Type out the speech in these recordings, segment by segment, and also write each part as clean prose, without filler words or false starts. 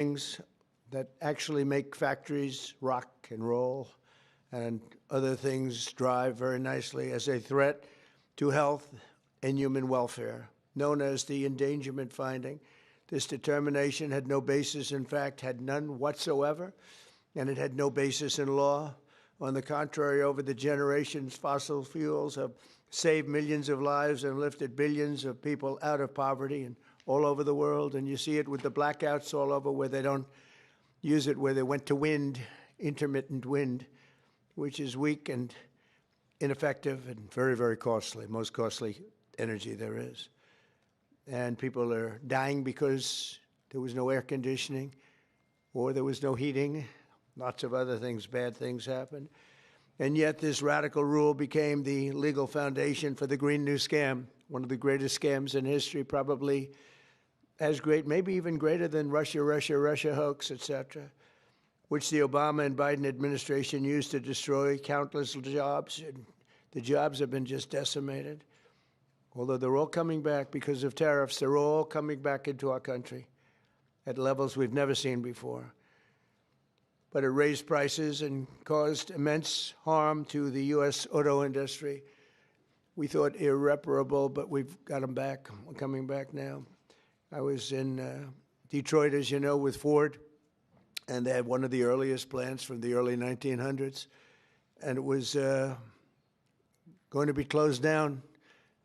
things that actually make factories rock and roll and other things drive very nicely as a threat to health and human welfare, known as the endangerment finding. This determination had no basis, in fact, had none whatsoever, and it had no basis in law. On the contrary, over the generations, fossil fuels have saved millions of lives and lifted billions of people out of poverty and all over the world. And you see it with the blackouts all over where they don't use it, where they went to wind, intermittent wind, which is weak and ineffective and very, very costly, most costly energy there is. And people are dying because there was no air conditioning or there was no heating. Lots of other things, bad things happened. And yet this radical rule became the legal foundation for the Green New Scam, one of the greatest scams in history, probably as great, maybe even greater than Russia hoax, etc., which the Obama and Biden administration used to destroy countless jobs. And the jobs have been just decimated. Although they're all coming back because of tariffs, they're all coming back into our country at levels we've never seen before. But it raised prices and caused immense harm to the U.S. auto industry. We thought irreparable, but we've got them back. We're coming back now. I was in Detroit, as you know, with Ford, and they had one of the earliest plants from the early 1900s, and it was going to be closed down.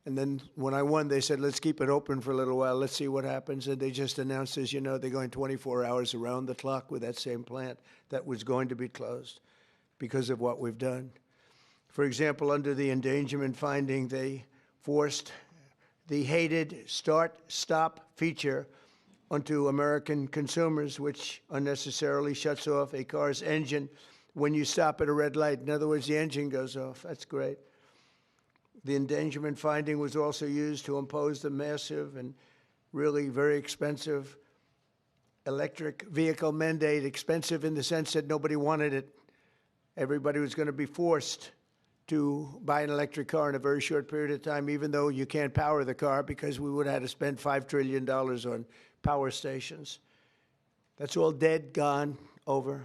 And then when I won, they said, let's keep it open for a little while. Let's see what happens. And they just announced, as you know, they're going 24 hours around the clock with that same plant that was going to be closed because of what we've done. For example, under the endangerment finding, they forced the hated start-stop feature onto American consumers, which unnecessarily shuts off a car's engine when you stop at a red light. In other words, the engine goes off. That's great. The endangerment finding was also used to impose the massive and really very expensive electric vehicle mandate, expensive in the sense that nobody wanted it. Everybody was going to be forced to buy an electric car in a very short period of time, even though you can't power the car because we would have had to spend $5 trillion on power stations. That's all dead, gone, over.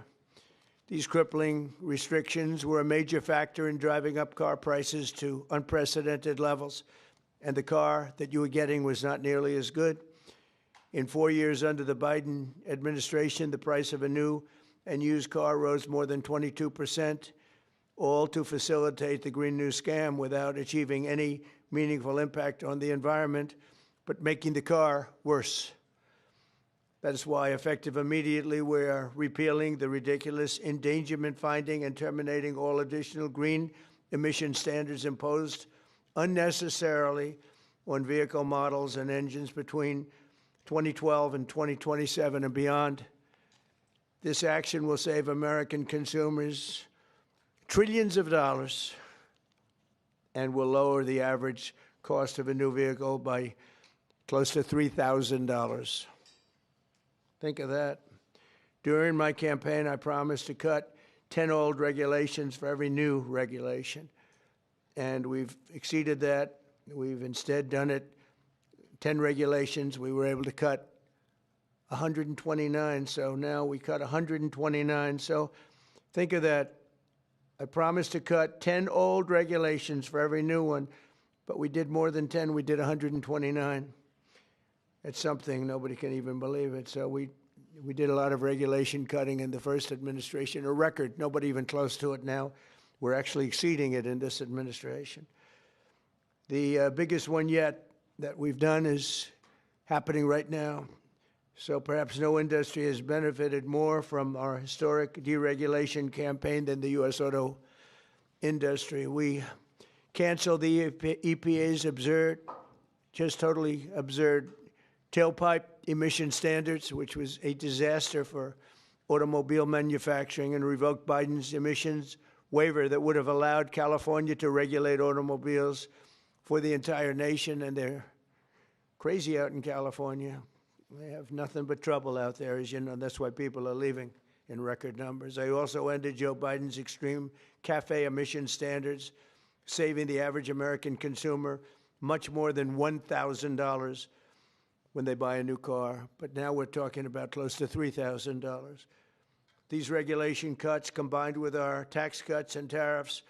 These crippling restrictions were a major factor in driving up car prices to unprecedented levels, and the car that you were getting was not nearly as good. In 4 years under the Biden administration, the price of a new and used car rose more than 22%, all to facilitate the Green New Scam without achieving any meaningful impact on the environment, but making the car worse. That is why, effective immediately, we are repealing the ridiculous endangerment finding and terminating all additional green emission standards imposed unnecessarily on vehicle models and engines between 2012 and 2027 and beyond. This action will save American consumers trillions of dollars and will lower the average cost of a new vehicle by close to $3,000. Think of that. During my campaign, I promised to cut 10 old regulations for every new regulation. And we've exceeded that. We've instead done it 10 regulations. We were able to cut 129. So now we cut 129. So think of that. I promised to cut 10 old regulations for every new one, but we did more than 10. We did 129. It's something, nobody can even believe it. So we did a lot of regulation cutting in the first administration, a record, nobody even close to it now. We're actually exceeding it in this administration. The biggest one yet that we've done is happening right now. So perhaps no industry has benefited more from our historic deregulation campaign than the U.S. auto industry. We canceled the EPA's absurd, just totally absurd, tailpipe emission standards, which was a disaster for automobile manufacturing, and revoked Biden's emissions waiver that would have allowed California to regulate automobiles for the entire nation. And they're crazy out in California. They have nothing but trouble out there, as you know. That's why people are leaving in record numbers. I also ended Joe Biden's extreme CAFE emission standards, saving the average American consumer much more than $1,000 when they buy a new car, but now we're talking about close to $3,000. These regulation cuts, combined with our tax cuts and tariffs,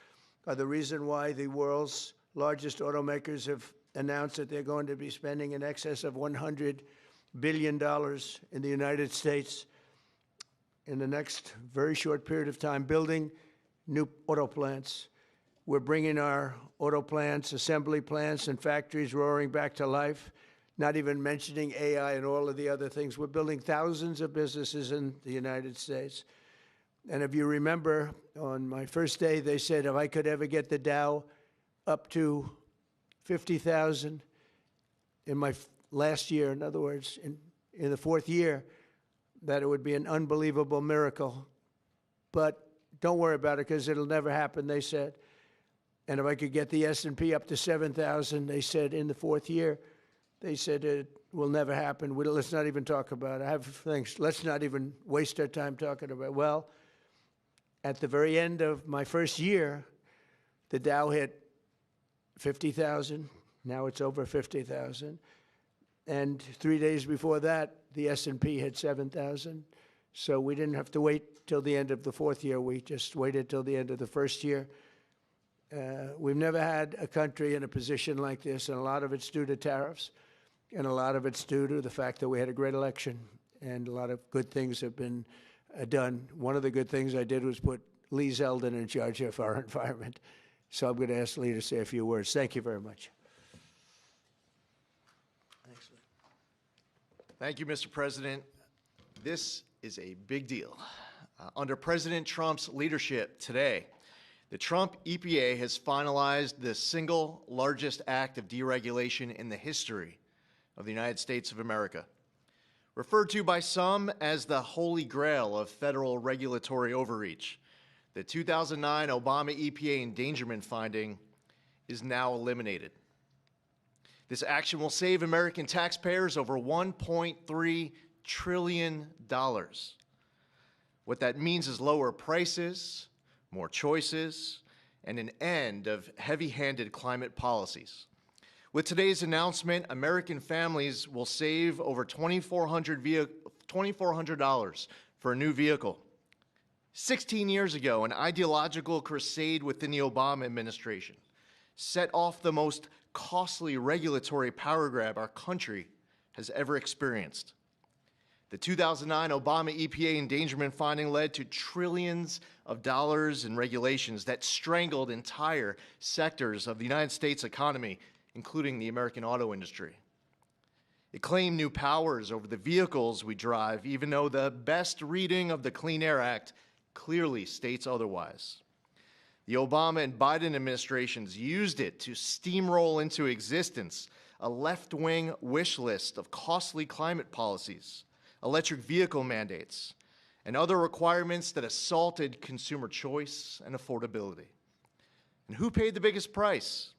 are the reason why the world's largest automakers have announced that they're going to be spending in excess of $100 billion in the United States in the next very short period of time, building new auto plants. We're bringing our auto plants, assembly plants, and factories roaring back to life, not even mentioning AI and all of the other things. We're building thousands of businesses in the United States. And if you remember, on my first day, they said if I could ever get the Dow up to 50,000 in my last year, in other words, in the fourth year, that it would be an unbelievable miracle. But don't worry about it, because it'll never happen, they said. And if I could get the S&P up to 7,000, they said in the fourth year, they said it will never happen. Let's not even talk about it. I have things. Let's not even waste our time talking about it. Well, at the very end of my first year, the Dow hit 50,000. Now it's over 50,000. And 3 days before that, the S&P hit 7,000. So we didn't have to wait till the end of the fourth year. We just waited till the end of the first year. We've never had a country in a position like this, and a lot of it's due to tariffs, and a lot of it's due to the fact that we had a great election, and a lot of good things have been done. One of the good things I did was put Lee Zeldin in charge of our environment. So I'm going to ask Lee to say a few words. Thank you very much. Thanks, Lee. Thank you, Mr. President. This is a big deal. Under President Trump's leadership today, the Trump EPA has finalized the single largest act of deregulation in the history of the United States of America. Referred to by some as the holy grail of federal regulatory overreach, the 2009 Obama EPA endangerment finding is now eliminated. This action will save American taxpayers over $1.3 trillion. What that means is lower prices, more choices, and an end of heavy-handed climate policies. With today's announcement, American families will save over $2,400 for a new vehicle. 16 years ago, an ideological crusade within the Obama administration set off the most costly regulatory power grab our country has ever experienced. The 2009 Obama EPA endangerment finding led to trillions of dollars in regulations that strangled entire sectors of the United States economy, including the American auto industry. It claimed new powers over the vehicles we drive, even though the best reading of the Clean Air Act clearly states otherwise. The Obama and Biden administrations used it to steamroll into existence a left-wing wish list of costly climate policies, electric vehicle mandates, and other requirements that assaulted consumer choice and affordability. And who paid the biggest price?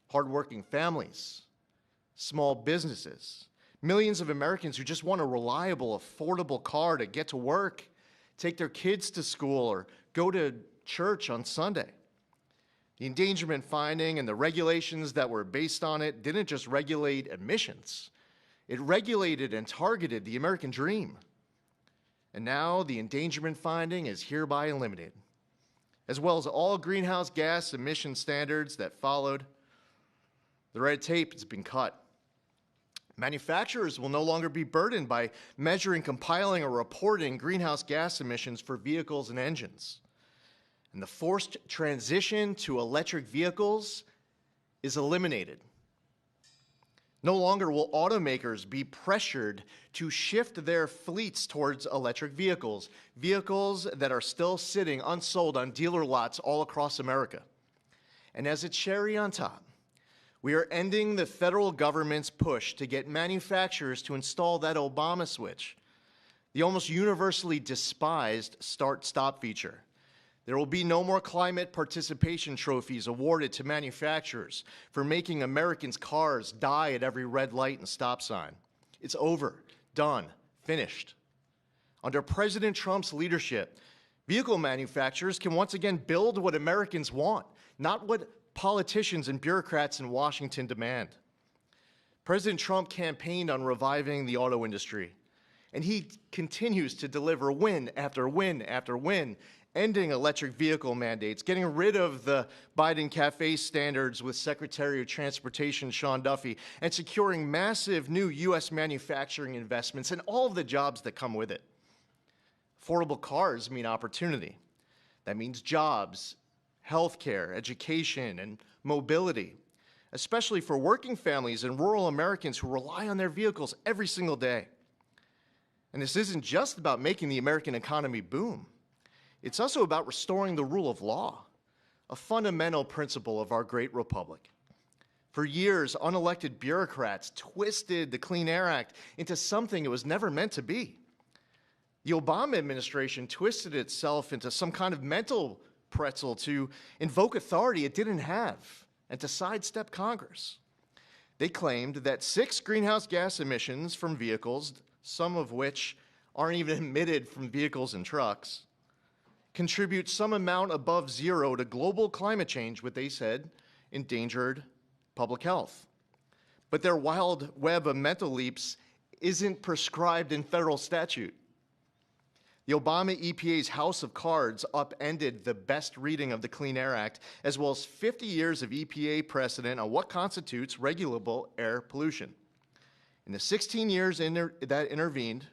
Hardworking families, small businesses, millions of Americans who just want a reliable, affordable car to get to work, take their kids to school, or go to church on Sunday. The endangerment finding and the regulations that were based on it didn't just regulate emissions. It regulated and targeted the American dream. And now the endangerment finding is hereby eliminated, as well as all greenhouse gas emission standards that followed. The red tape has been cut. Manufacturers will no longer be burdened by measuring, compiling, or reporting greenhouse gas emissions for vehicles and engines. And the forced transition to electric vehicles is eliminated. No longer will automakers be pressured to shift their fleets towards electric vehicles, vehicles that are still sitting unsold on dealer lots all across America. And as a cherry on top, we are ending the federal government's push to get manufacturers to install that Obama switch, the almost universally despised start-stop feature. There will be no more climate participation trophies awarded to manufacturers for making Americans' cars die at every red light and stop sign. It's over, done, finished. Under President Trump's leadership, vehicle manufacturers can once again build what Americans want, not what politicians and bureaucrats in Washington demand. President Trump campaigned on reviving the auto industry, and he continues to deliver win after win after win, ending electric vehicle mandates, getting rid of the Biden CAFE standards with Secretary of Transportation Sean Duffy, and securing massive new U.S. manufacturing investments and all of the jobs that come with it. Affordable cars mean opportunity. That means jobs, healthcare, education, and mobility, especially for working families and rural Americans who rely on their vehicles every single day. And this isn't just about making the American economy boom. It's also about restoring the rule of law, a fundamental principle of our great republic. For years, unelected bureaucrats twisted the Clean Air Act into something it was never meant to be. The Obama administration twisted itself into some kind of mental pretzel to invoke authority it didn't have and to sidestep Congress. They claimed that 6 greenhouse gas emissions from vehicles, some of which aren't even emitted from vehicles and trucks, contribute some amount above zero to global climate change, what they said endangered public health. But their wild web of mental leaps isn't prescribed in federal statute. The Obama EPA's house of cards upended the best reading of the Clean Air Act, as well as 50 years of EPA precedent on what constitutes regulable air pollution. In the 16 years that intervened,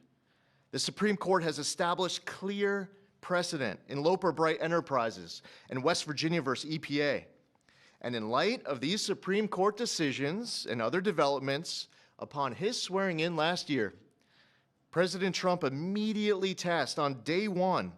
the Supreme Court has established clear precedent in Loper Bright Enterprises and West Virginia versus EPA. And in light of these Supreme Court decisions and other developments, upon his swearing in last year, President Trump immediately tasked on day one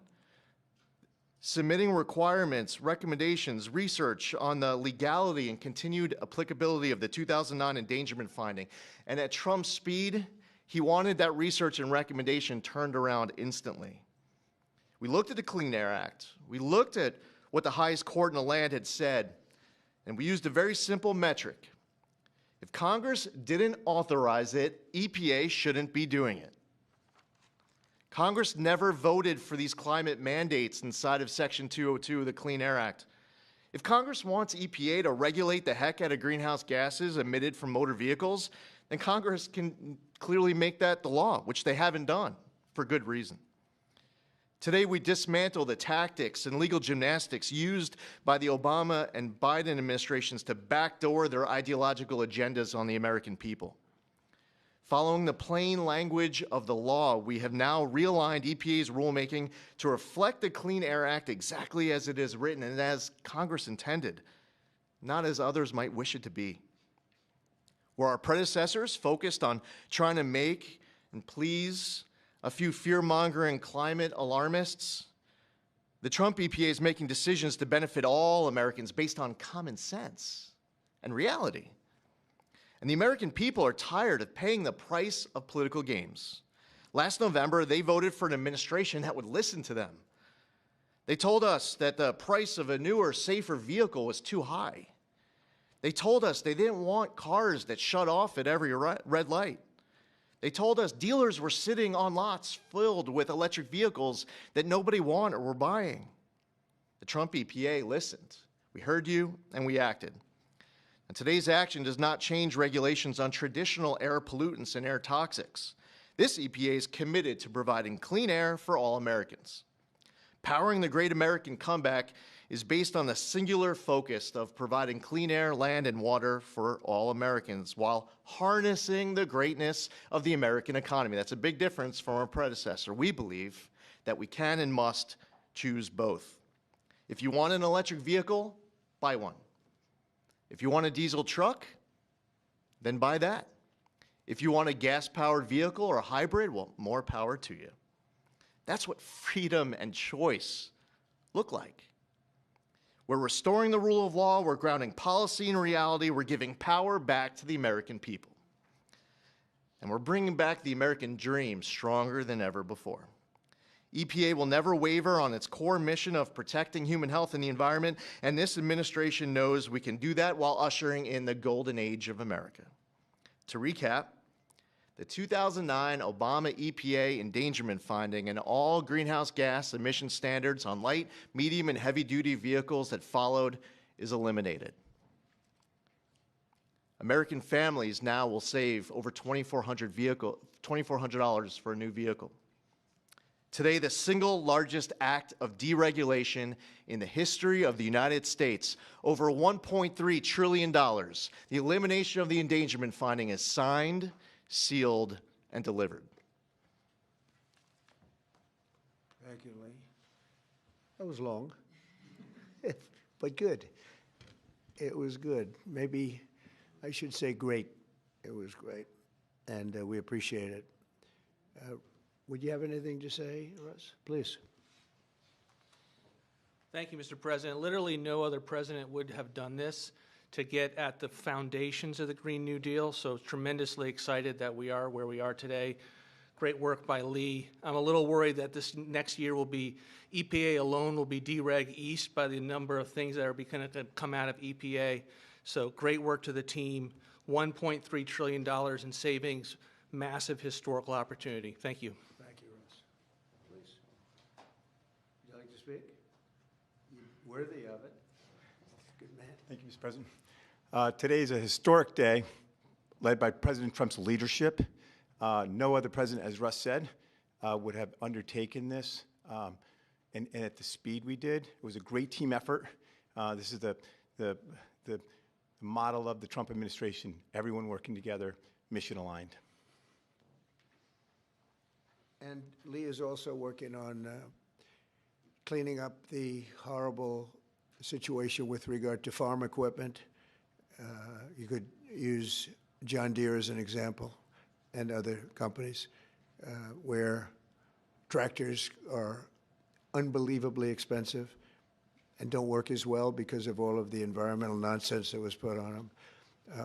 submitting requirements, recommendations, research on the legality and continued applicability of the 2009 endangerment finding. And at Trump's speed, he wanted that research and recommendation turned around instantly. We looked at the Clean Air Act. We looked at what the highest court in the land had said, and we used a very simple metric. If Congress didn't authorize it, EPA shouldn't be doing it. Congress never voted for these climate mandates inside of Section 202 of the Clean Air Act. If Congress wants EPA to regulate the heck out of greenhouse gases emitted from motor vehicles, then Congress can clearly make that the law, which they haven't done for good reason. Today, we dismantle the tactics and legal gymnastics used by the Obama and Biden administrations to backdoor their ideological agendas on the American people. Following the plain language of the law, we have now realigned EPA's rulemaking to reflect the Clean Air Act exactly as it is written and as Congress intended, not as others might wish it to be. Where our predecessors focused on trying to make and please a few fear-mongering climate alarmists, the Trump EPA is making decisions to benefit all Americans based on common sense and reality. And the American people are tired of paying the price of political games. Last November, they voted for an administration that would listen to them. They told us that the price of a newer, safer vehicle was too high. They told us they didn't want cars that shut off at every red light. They told us dealers were sitting on lots filled with electric vehicles that nobody wanted or were buying. The Trump EPA listened. We heard you, and we acted. And today's action does not change regulations on traditional air pollutants and air toxics. This EPA is committed to providing clean air for all Americans. Powering the great American comeback is based on the singular focus of providing clean air, land, and water for all Americans while harnessing the greatness of the American economy. That's a big difference from our predecessor. We believe that we can and must choose both. If you want an electric vehicle, buy one. If you want a diesel truck, then buy that. If you want a gas-powered vehicle or a hybrid, well, more power to you. That's what freedom and choice look like. We're restoring the rule of law, we're grounding policy in reality, we're giving power back to the American people. And we're bringing back the American dream stronger than ever before. EPA will never waver on its core mission of protecting human health and the environment, and this administration knows we can do that while ushering in the golden age of America. To recap, the 2009 Obama EPA endangerment finding and all greenhouse gas emission standards on light, medium, and heavy-duty vehicles that followed is eliminated. American families now will save over $2,400 for a new vehicle. Today, the single largest act of deregulation in the history of the United States, over $1.3 trillion, the elimination of the endangerment finding is signed, sealed, and delivered. Thank you, Lee. That was long, but good. It was good. Maybe I should say great. It was great, and we appreciate it. Would you have anything to say, Russ? Please. Thank you, Mr. President. Literally no other president would have done this to get at the foundations of the Green New Deal, so tremendously excited that we are where we are today. Great work by Lee. I'm a little worried that this next year will be, EPA alone will be dereg east by the number of things that are going to come out of EPA. So great work to the team. $1.3 trillion in savings, massive historical opportunity. Thank you. Thank you, Russ. Please. Would you like to speak? You're worthy of it. Good man. Thank you, Mr. President. Today is a historic day led by President Trump's leadership. No other president, as Russ said, would have undertaken this and at the speed we did. It was a great team effort. This is the model of the Trump administration, everyone working together, mission aligned. And Lee is also working on cleaning up the horrible situation with regard to farm equipment. You could use John Deere as an example, and other companies where tractors are unbelievably expensive and don't work as well because of all of the environmental nonsense that was put on them.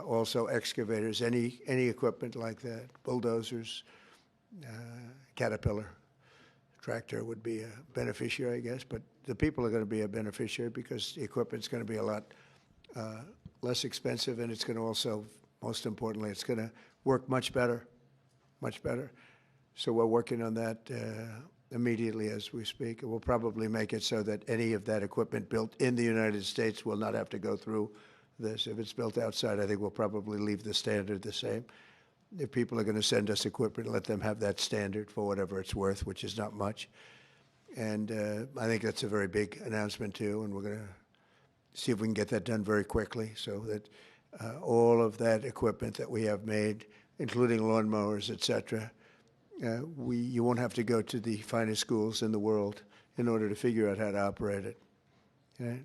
Also excavators, any equipment like that, bulldozers, Caterpillar tractor would be a beneficiary, I guess, but the people are going to be a beneficiary because the equipment's going to be a lot less expensive, and it's going to also, most importantly, it's going to work much better. Much better. So we're working on that immediately as we speak. And we'll probably make it so that any of that equipment built in the United States will not have to go through this. If it's built outside, I think we'll probably leave the standard the same. If people are going to send us equipment, let them have that standard for whatever it's worth, which is not much. And I think that's a very big announcement, too, and we're going to see if we can get that done very quickly so that all of that equipment that we have made, including lawnmowers, et cetera, you won't have to go to the finest schools in the world in order to figure out how to operate it. Okay?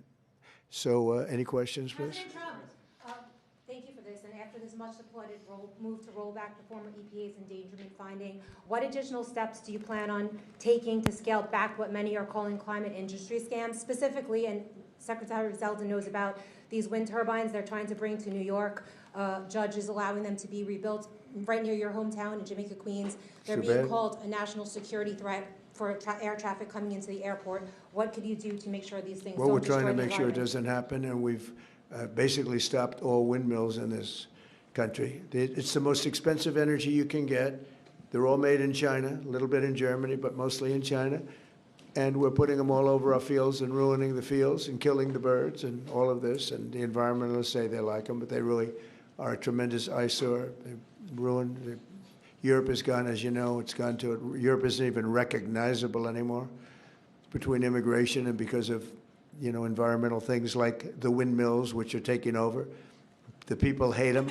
So any questions, please? President Trump, thank you for this. And after this much supported move to roll back the former EPA's endangerment finding, what additional steps do you plan on taking to scale back what many are calling climate industry scams? Specifically, and Secretary Zeldin knows about these wind turbines they're trying to bring to New York. Judge is allowing them to be rebuilt right near your hometown in Jamaica, Queens. They're being called a national security threat for air traffic coming into the airport. What could you do to make sure these things don't destroy the environment? Well, we're trying to make sure it doesn't happen, and we've basically stopped all windmills in this country. It's the most expensive energy you can get. They're all made in China, a little bit in Germany, but mostly in China. And we're putting them all over our fields and ruining the fields and killing the birds and all of this. And the environmentalists say they like them, but they really are a tremendous eyesore. They've ruined. Europe has gone, as you know, it's gone to it. Europe isn't even recognizable anymore between immigration and because of, you know, environmental things like the windmills, which are taking over. The people hate them.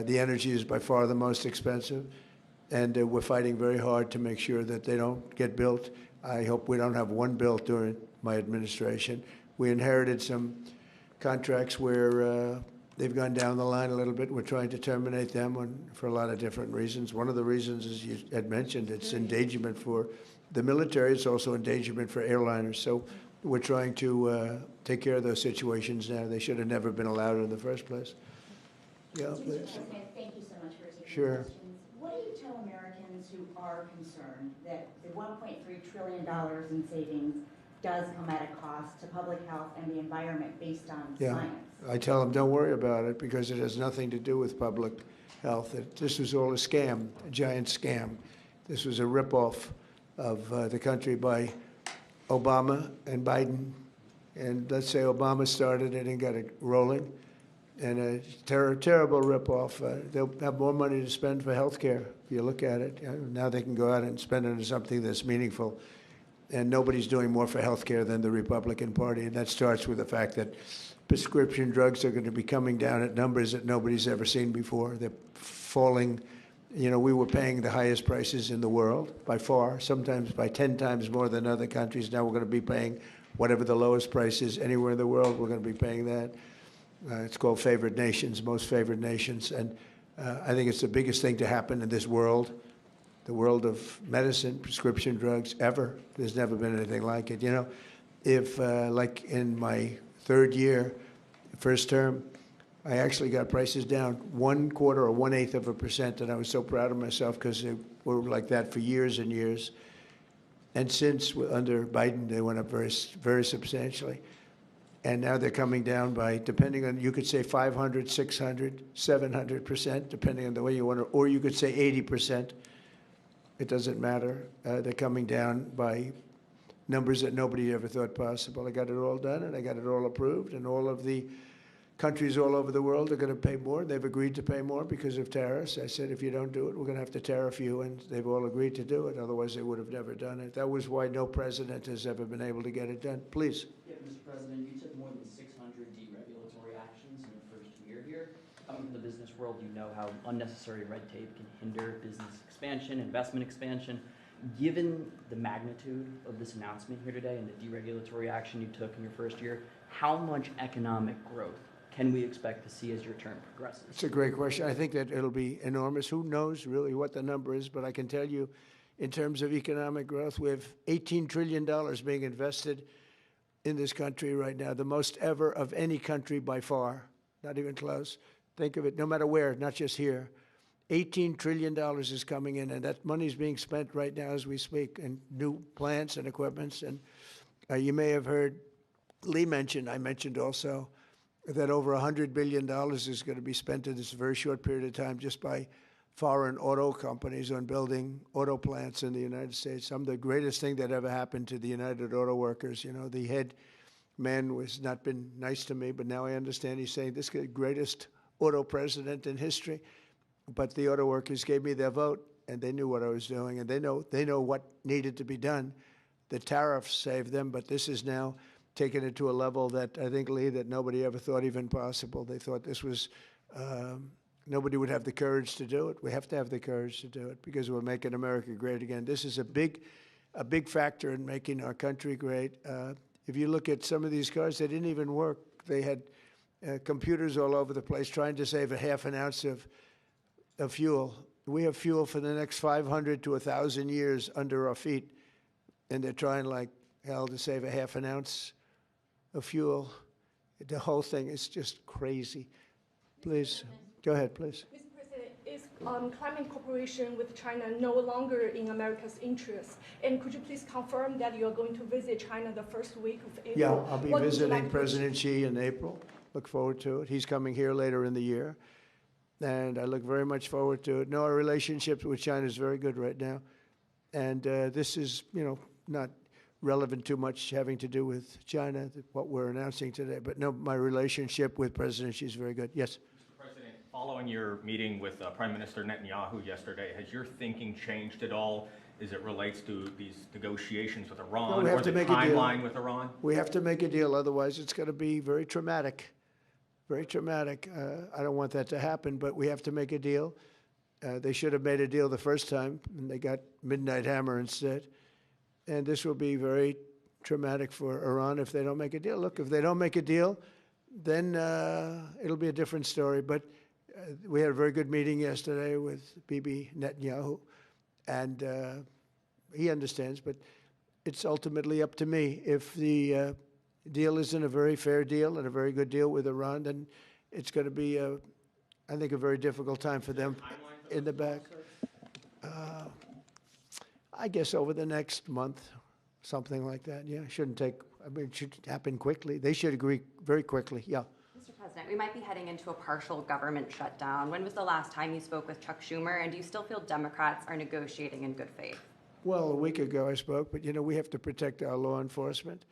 The energy is by far the most expensive. And we're fighting very hard to make sure that they don't get built. I hope we don't have one built during my administration. We inherited some contracts where they've gone down the line a little bit. We're trying to terminate them for a lot of different reasons. One of the reasons, as you had mentioned, it's endangerment for the military. It's also endangerment for airliners. So we're trying to take care of those situations now. They should have never been allowed in the first place. Yeah, please. Thank you so much for taking Sure. questions. What do you tell Americans who are concerned that the $1.3 trillion in savings does come at a cost to public health and the environment based on science? I tell them don't worry about it because it has nothing to do with public health. This was all a scam, a giant scam. This was a ripoff of the country by Obama and Biden. And let's say Obama started it and got it rolling. and a terrible ripoff. They'll have more money to spend for health care, if you look at it. Now they can go out and spend it on something that's meaningful. And nobody's doing more for health care than the Republican Party. And that starts with the fact that prescription drugs are going to be coming down at numbers that nobody's ever seen before. They're falling. You know, we were paying the highest prices in the world by far, sometimes by 10 times more than other countries. Now we're going to be paying whatever the lowest price is anywhere in the world. We're going to be paying that. It's called favored nations, most favored nations. And I think it's the biggest thing to happen in this world, the world of medicine, prescription drugs, ever. There's never been anything like it. You know, if like in my third year, first term, I actually got prices down 1/4 or 1/8%, and I was so proud of myself because they were like that for years and years. And since under Biden, they went up very, very substantially. And now they're coming down by, depending on, you could say 500, 600, 700%, depending on the way you want to, or you could say 80%. It doesn't matter. They're coming down by numbers that nobody ever thought possible. I got it all done, and I got it all approved, and all of the countries all over the world are going to pay more. They've agreed to pay more because of tariffs. I said, if you don't do it, we're going to have to tariff you, and they've all agreed to do it. Otherwise, they would have never done it. That was why no president has ever been able to get it done. Please. Yeah, Mr. President, you took more than 600 deregulatory actions in your first year here. Coming from the business world, you know how unnecessary red tape can hinder business expansion, investment expansion. Given the magnitude of this announcement here today and the deregulatory action you took in your first year, how much economic growth can we expect to see as your term progresses? It's a great question. I think that it'll be enormous. Who knows really what the number is, but I can tell you in terms of economic growth, we have $18 trillion being invested in this country right now, the most ever of any country by far, not even close. Think of it, no matter where, not just here. $18 trillion is coming in, and that money is being spent right now as we speak in new plants and equipments. And you may have heard Lee mention, I mentioned also, that over $100 billion is going to be spent in this very short period of time just by foreign auto companies on building auto plants in the United States. The greatest thing that ever happened to the United Auto Workers. You know, the head man was not been nice to me, but now I understand he's saying this is the greatest auto president in history. But the auto workers gave me their vote, and they knew what I was doing, and they know what needed to be done. The tariffs saved them, but this is now taken it to a level that I think, Lee, that nobody ever thought even possible. They thought this was, nobody would have the courage to do it. We have to have the courage to do it because we're making America great again. This is a big factor in making our country great. If you look at some of these cars, they didn't even work. They had computers all over the place trying to save a half an ounce of fuel. We have fuel for the next 500 to 1,000 years under our feet, and they're trying like hell to save a half an ounce of fuel. The whole thing is just crazy. Please, go ahead, please. Mr. President, is climate cooperation with China no longer in America's interest? And could you please confirm that you are going to visit China the first week of April? Yeah, I'll be visiting President Xi in April. Look forward to it. He's coming here later in the year, and I look very much forward to it. No, our relationship with China is very good right now, and this is, you know, not relevant too much having to do with China, what we're announcing today. But no, my relationship with President Xi is very good. Yes? Mr. President, following your meeting with Prime Minister Netanyahu yesterday, has your thinking changed at all as it relates to these negotiations with Iran or the timeline with Iran? We have to make a deal, otherwise it's going to be very traumatic. Very traumatic. I don't want that to happen, but we have to make a deal. They should have made a deal the first time, and they got Midnight Hammer instead. And this will be very traumatic for Iran if they don't make a deal. Look, if they don't make a deal, then it'll be a different story. But we had a very good meeting yesterday with Bibi Netanyahu, and he understands. But it's ultimately up to me. If the deal isn't a very fair deal and a very good deal with Iran, then it's going to be, I think, a very difficult time for them in the back. I guess over the next month, something like that. Yeah, shouldn't take, I mean, it should happen quickly. They should agree very quickly. Yeah. Mr. President, we might be heading into a partial government shutdown. When was the last time you spoke with Chuck Schumer, and do you still feel Democrats are negotiating in good faith? Well, a week ago I spoke, but, you know, we have to protect our law enforcement.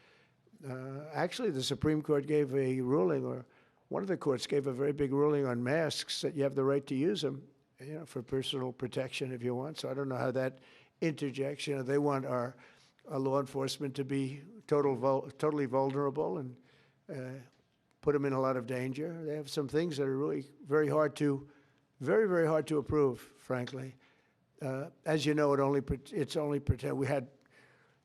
Actually, the Supreme Court gave a ruling, or one of the courts gave a very big ruling on masks that you have the right to use them, for personal protection if you want. So I don't know how that interjects. They want our law enforcement to be totally vulnerable and put them in a lot of danger. They have some things that are really very, very hard to approve, frankly. As you know, it's only pretend. We had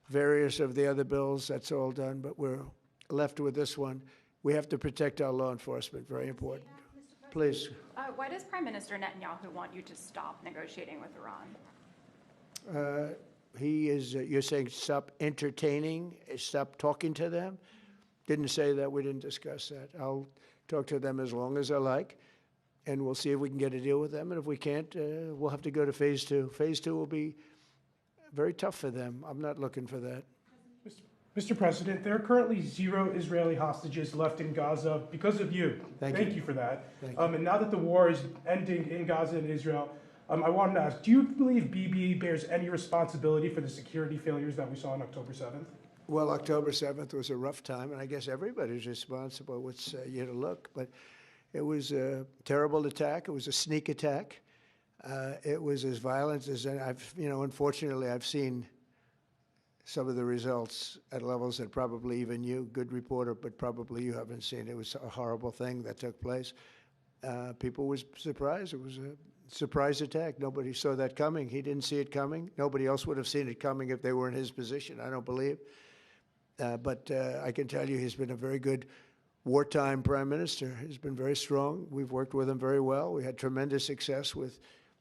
various of the other bills. That's all done, but we're left with this one. We have to protect our law enforcement. Very important. Please. Why does Prime Minister Netanyahu want you to stop negotiating with Iran? He is, you're saying stop entertaining, stop talking to them? Didn't say that. We didn't discuss that. I'll talk to them as long as I like, and we'll see if we can get a deal with them. And if we can't, we'll have to go to phase 2. Phase 2 will be very tough for them. I'm not looking for that. Mr. President, there are currently 0 Israeli hostages left in Gaza because of you. Thank you for that. And now that the war is ending in Gaza and Israel, I wanted to ask, do you believe Bibi bears any responsibility for the security failures that we saw on October 7th? Well, October 7th was a rough time, and I guess everybody's responsible. What's you to look, but it was a terrible attack. It was a sneak attack. It was as violent as unfortunately, I've seen some of the results at levels that probably even you, good reporter, but probably you haven't seen. It was a horrible thing that took place. People were surprised. It was a surprise attack. Nobody saw that coming. He didn't see it coming. Nobody else would have seen it coming if they were in his position, I don't believe. But I can tell you he's been a very good wartime prime minister. He's been very strong. We've worked with him very well. We had tremendous success with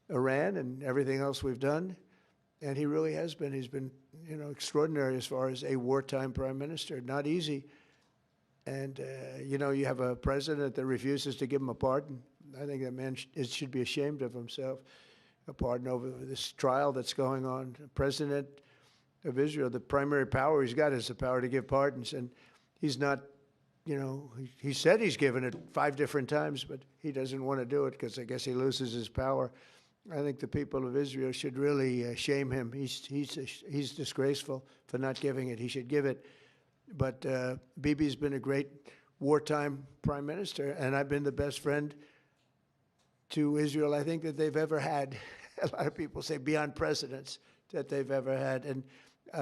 Iran and everything else we've done. And he really has been. He's been, extraordinary as far as a wartime prime minister. Not easy. And, you have a president that refuses to give him a pardon. I think that man should be ashamed of himself. A pardon over this trial that's going on. The president of Israel, the primary power he's got is the power to give pardons. And he's not, he said he's given it 5 different times, but he doesn't want to do it because I guess he loses his power. I think the people of Israel should really shame him. He's disgraceful for not giving it. He should give it. But Bibi's been a great wartime prime minister, and I've been the best friend to Israel I think that they've ever had. A lot of people say beyond presidents that they've ever had, and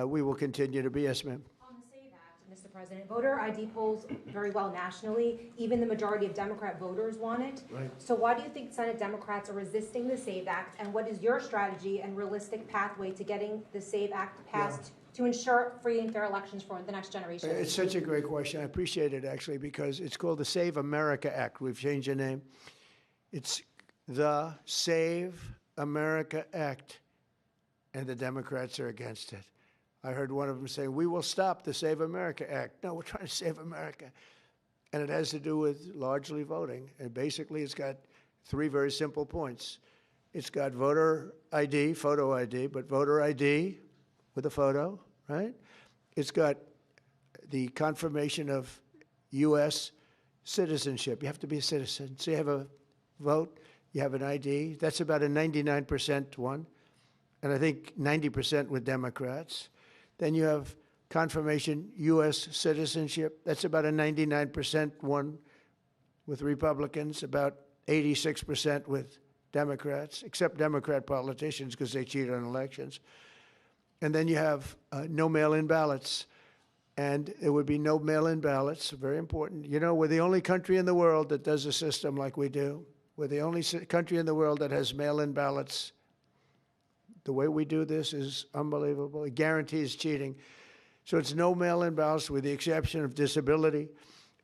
we will continue to be. Yes, ma'am. On the SAVE Act, Mr. President, voter ID polls very well nationally. Even the majority of Democrat voters want it. Right. So why do you think Senate Democrats are resisting the SAVE Act, and what is your strategy and realistic pathway to getting the SAVE Act passed to ensure free and fair elections for the next generation? It's such a great question. I appreciate it, actually, because it's called the Save America Act. We've changed the name. It's the Save America Act, and the Democrats are against it. I heard one of them saying, we will stop the Save America Act. No, we're trying to save America. And it has to do with largely voting. And basically, it's got 3 very simple points. It's got voter ID, photo ID, but voter ID with a photo, right? It's got the confirmation of U.S. citizenship. You have to be a citizen. So you have a vote, you have an ID. That's about a 99% one. And I think 90% with Democrats. Then you have confirmation U.S. citizenship. That's about a 99% one with Republicans, about 86% with Democrats, except Democrat politicians because they cheat on elections. And then you have no mail-in ballots. And it would be no mail-in ballots, very important. We're the only country in the world that does a system like we do. We're the only country in the world that has mail-in ballots. The way we do this is unbelievable. It guarantees cheating. So it's no mail-in ballots with the exception of disability,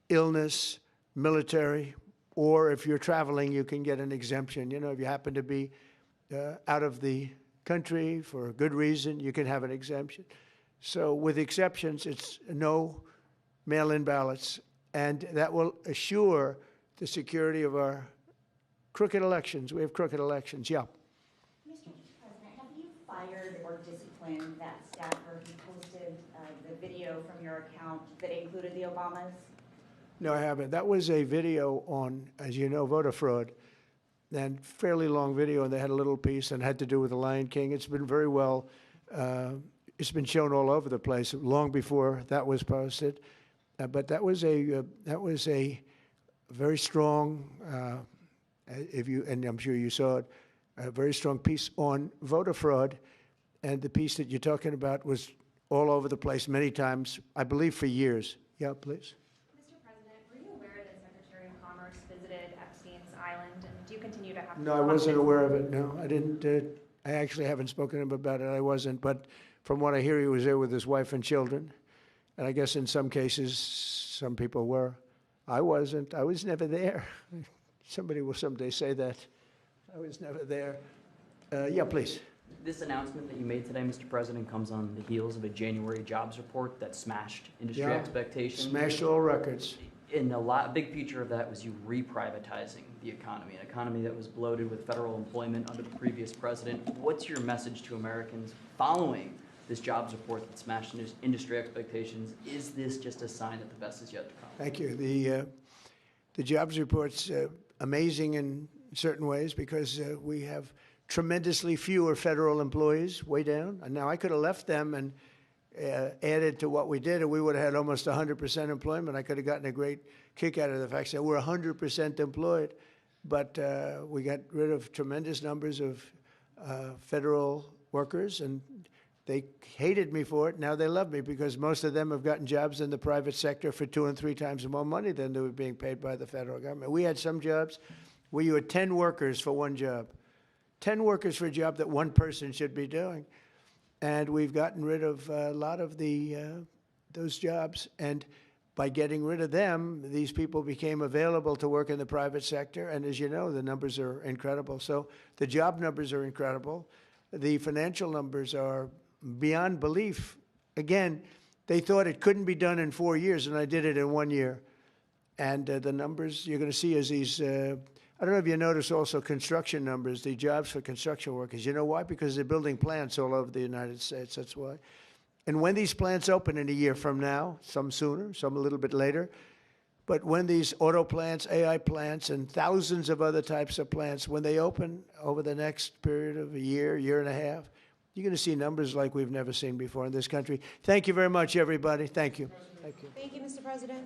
illness, military, or if you're traveling, you can get an exemption. If you happen to be out of the country for a good reason, you can have an exemption. So with exceptions, it's no mail-in ballots. And that will assure the security of our crooked elections. We have crooked elections, yeah. Fired or disciplined that staffer who posted the video from your account that included the Obamas? No, I haven't. That was a video on, as you know, voter fraud, and fairly long video, and they had a little piece and had to do with the Lion King. It's been very well, it's been shown all over the place long before that was posted. But that was a very strong, and I'm sure you saw it, a very strong piece on voter fraud. And the piece that you're talking about was all over the place many times, I believe for years. Yeah, please. Mr. President, were you aware that Secretary of Commerce visited Epstein's Island, and do you continue to have? No, I wasn't aware of it. No, I didn't. I actually haven't spoken to him about it. I wasn't. But from what I hear, he was there with his wife and children. And I guess in some cases, some people were. I wasn't. I was never there. Somebody will someday say that. I was never there. Yeah, please. This announcement that you made today, Mr. President, comes on the heels of a January jobs report that smashed industry expectations. Smashed all records. And a big feature of that was you reprivatizing the economy, an economy that was bloated with federal employment under the previous president. What's your message to Americans following this jobs report that smashed industry expectations? Is this just a sign that the best is yet to come? Thank you. The jobs report's amazing in certain ways because we have tremendously fewer federal employees, way down. And now I could have left them and added to what we did, and we would have had almost 100% employment. I could have gotten a great kick out of the fact that we're 100% employed. But we got rid of tremendous numbers of federal workers, and they hated me for it. Now they love me because most of them have gotten jobs in the private sector for 2 and 3 times more money than they were being paid by the federal government. We had some jobs where you had 10 workers for one job. 10 workers for a job that one person should be doing. And we've gotten rid of a lot of those jobs. And by getting rid of them, these people became available to work in the private sector. And as you know, the numbers are incredible. So the job numbers are incredible. The financial numbers are beyond belief. Again, they thought it couldn't be done in 4 years, and I did it in 1 year. And the numbers you're going to see is these I don't know if you notice also construction numbers, the jobs for construction workers. You know why? Because they're building plants all over the United States. That's why. And when these plants open in a year from now, some sooner, some a little bit later, but when these auto plants, AI plants, and thousands of other types of plants, when they open over the next period of a year, year and a half, you're going to see numbers like we've never seen before in this country. Thank you very much, everybody. Thank you. Thank you. Thank you, Mr. President.